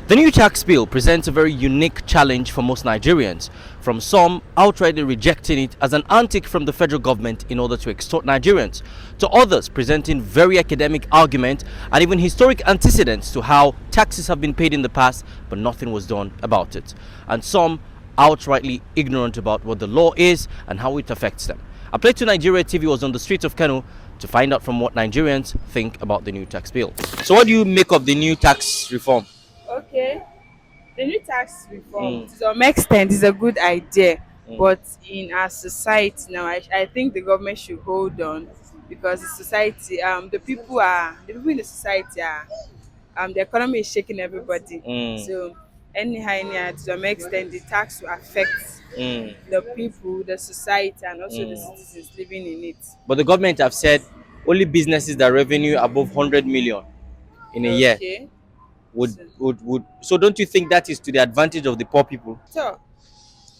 The new tax bill presents a very unique challenge for most Nigerians, from some outrightly rejecting it as an antic from the federal government in order to extort Nigerians, to others presenting very academic argument and even historic antecedents to how taxes have been paid in the past but nothing was done about it, and some outrightly ignorant about what the law is and how it affects them. A Play to Nigeria TV was on the streets of Kano to find out from what Nigerians think about the new tax bill. So what do you make of the new tax reform? Okay, the new tax reform Mm, to some extent is a good idea, mm, but in our society now, I think the government should hold on because the society, the people in the society are, the economy is shaking everybody. mm, So anyhow, to some extent, the tax will affect mm, the people, the society, and also the mm. citizens living in it. But the government have said only businesses that revenue above 100 million in a year Okay, would so, would. So don't you think that is to the advantage of the poor people? so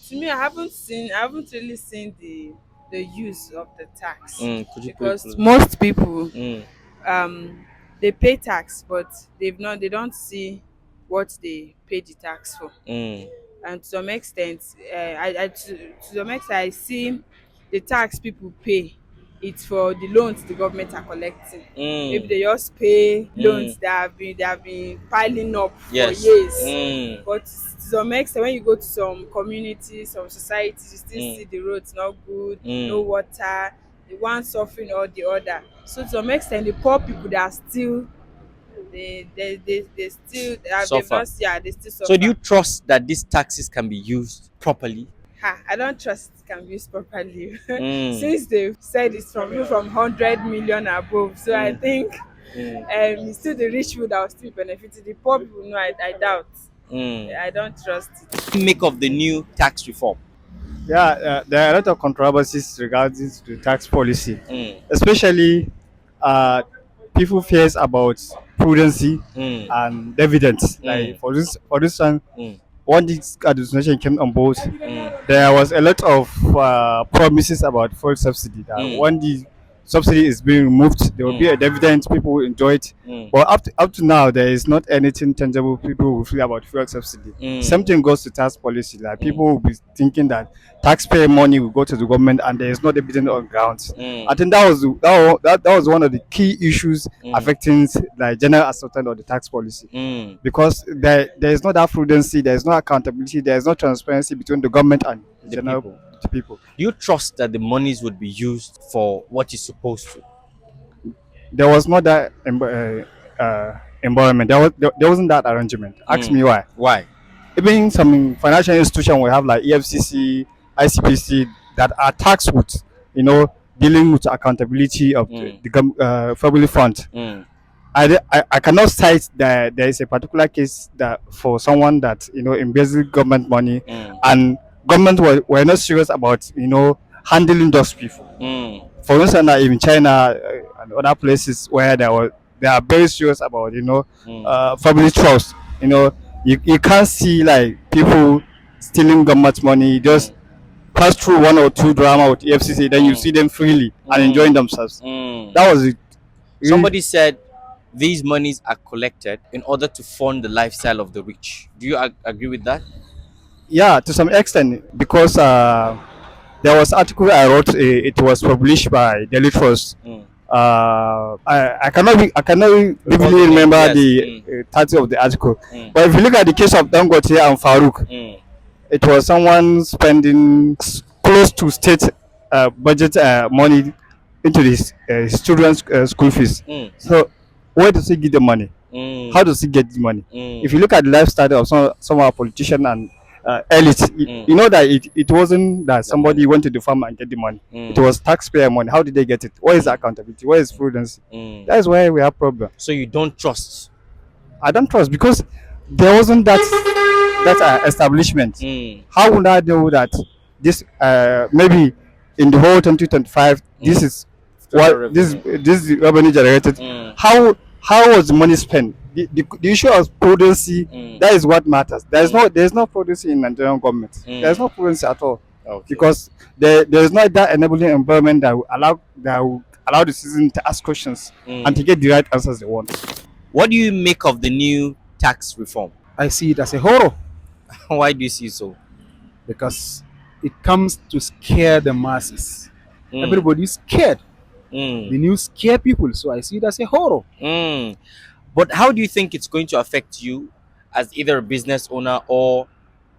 to me, I haven't really seen the use of the tax Could you put it because closer? most people Mm, um they pay tax, but they don't see what they pay the tax for. mm, And to some extent, to some extent, I see the tax people pay. It's for the loans the government are collecting. Maybe mm, they just pay loans mm. they have been piling up for Yes. years. Mm, But to some extent, when you go to some communities, some societies, you still mm, see the roads not good, no mm. water, the one suffering or the other. So to some extent, the poor people that are still they still they've Suffer. not yeah they still So do you suffer. trust that these taxes can be used properly? Ha, I don't trust it can be used properly Mm, since they've said it's from 100 million above. So I mm, think mm, it's still the rich people that will still benefit. The poor people, no, I doubt. mm. I don't trust it. What do you make of the new tax reform? Yeah, there are a lot of controversies regarding to the tax policy, Mm, especially uh, people fears about prudency mm, and evidence. Like mm, for this one, mm, when this administration came on board, mm, there was a lot of promises about fuel subsidy. That mm, when the subsidy is being removed, there will be a mm, dividend. People will enjoy it. mm, But up to now, there is not anything tangible people will feel about fuel subsidy. Same mm, thing goes to tax policy. Like mm, people will be thinking that taxpayer money will go to the government and there is no dividend on ground. I mm, think that was one of the key issues mm, affecting the general acceptance of the tax policy mm. because there is not that prudency, there is no accountability, there is no transparency between the government and the The general people. people. Do you trust that the monies would be used for what is supposed to? There was not that environment. There wasn't that arrangement. Ask Mm. me why. Why? Even some financial institution we have like EFCC, ICPC that are tasked with, dealing with accountability of Mm. the family fund. Mm. I cannot cite that there is a particular case that for someone that embezzled government money Mm. and government were not serious about handling those people. Mm. For instance, in China and other places where they are very serious about Mm. family trust. You can't see like people stealing government money just Mm. pass through one or two drama with EFCC, then you Mm. see them freely and Mm. enjoying themselves. Mm. That was it. Really. Somebody said these monies are collected in order to fund the lifestyle of the rich. Do you agree with that? Yeah, to some extent, because there was article I wrote. It was published by Daily Trust. Mm. I cannot Recall the vividly name, remember yes. the title of the article. Mm. But if you look at the case of Dangote and Farouk, Mm. it was someone spending close to state budget money into his children's school fees. Mm. So where does he get the money? Mm. How does he get the money? If Mm. you look at the lifestyle of some of our politicians and elites, Mm. you know that it wasn't that The money. somebody went to the farm and get the money. It Mm. was taxpayer money. How did they get it? Where is the Mm. accountability? Where is prudence? Mm. That's where we have problem. So you don't trust? I don't trust because there wasn't that establishment. Mm. How would I know that this maybe in the whole 2025 this Mm. is Total what this revenue. this is revenue generated? Mm. How was the money spent? The issue of prudency, Mm. that is what matters. Mm. There's no prudency in Nigerian government. There's Mm. no prudency at all Okay. because there is not that enabling environment that will allow the citizen to ask questions and to Mm. get the right answers they want. What do you make of the new tax reform? I see it as a horror Why do you see so? because it comes to scare the masses. Mm, Everybody's scared. The mm, news scare people, so I see it as a horror. mm. But how do you think it's going to affect you as either a business owner or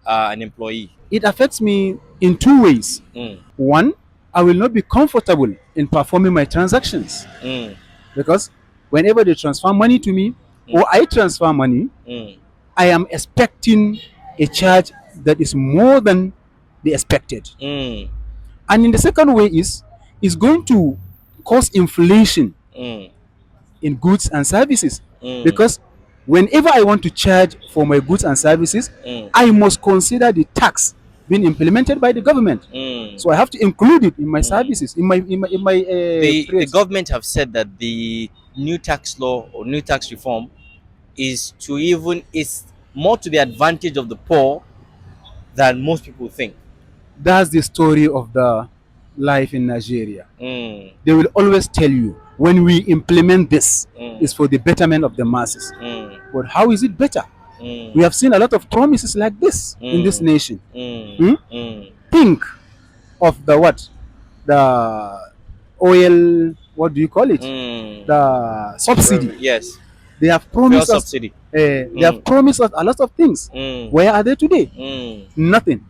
an employee? It affects me in two ways. Mm, One, I will not be comfortable in performing my transactions mm, because whenever they transfer money to me or mm, I transfer money, mm, I am expecting a charge that is more than the expected. mm, And in the second way is going to cause inflation mm, in goods and services mm, because whenever I want to charge for my goods and services, mm, I must consider the tax being implemented by the government. mm, So I have to include it in my mm. services, in my The trades. government have said that the new tax law or new tax reform is more to the advantage of the poor than most people think. That's the story of the life in Nigeria. Mm, They will always tell you when we implement this mm, is for the betterment of the masses. mm, But how is it better? We mm, have seen a lot of promises like this in this mm, nation. mm, Hmm? mm, Think of the what? The oil, what do you call it? mm. The subsidy. Yes, They have fuel promised us. subsidy. They have Mm, promised us a lot of things. mm, Where are they today? mm. Nothing.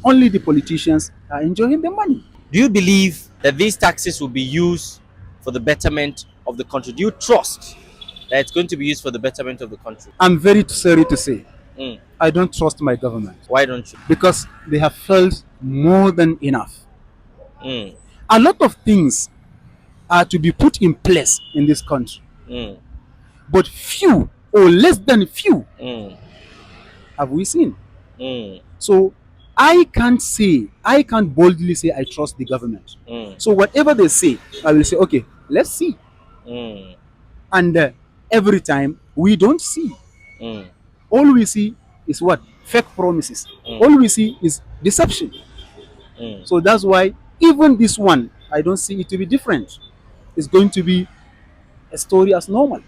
Only the politicians are enjoying the money. Do you believe that these taxes will be used for the betterment of the country? Do you trust that it's going to be used for the betterment of the country? I'm very sorry to say, Mm. I don't trust my government Why don't you? because they have failed more than enough. Mm, A lot of things are to be put in place in this country, mm, but few or less than few mm, have we seen. mm, So I can't boldly say I trust the government. mm, So whatever they say, I will say, okay, let's see. mm, And every time we don't see. mm, All we see is what? Fake promises. mm, All we see is deception. mm. So that's why even this one, I don't see it to be different. It's going to be a story as normal.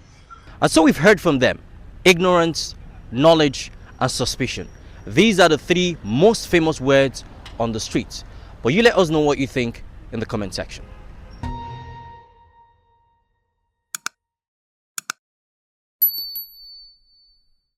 And so we've heard from them: ignorance, knowledge, and suspicion. These are the three most famous words on the streets. But you let us know what you think in the comment section.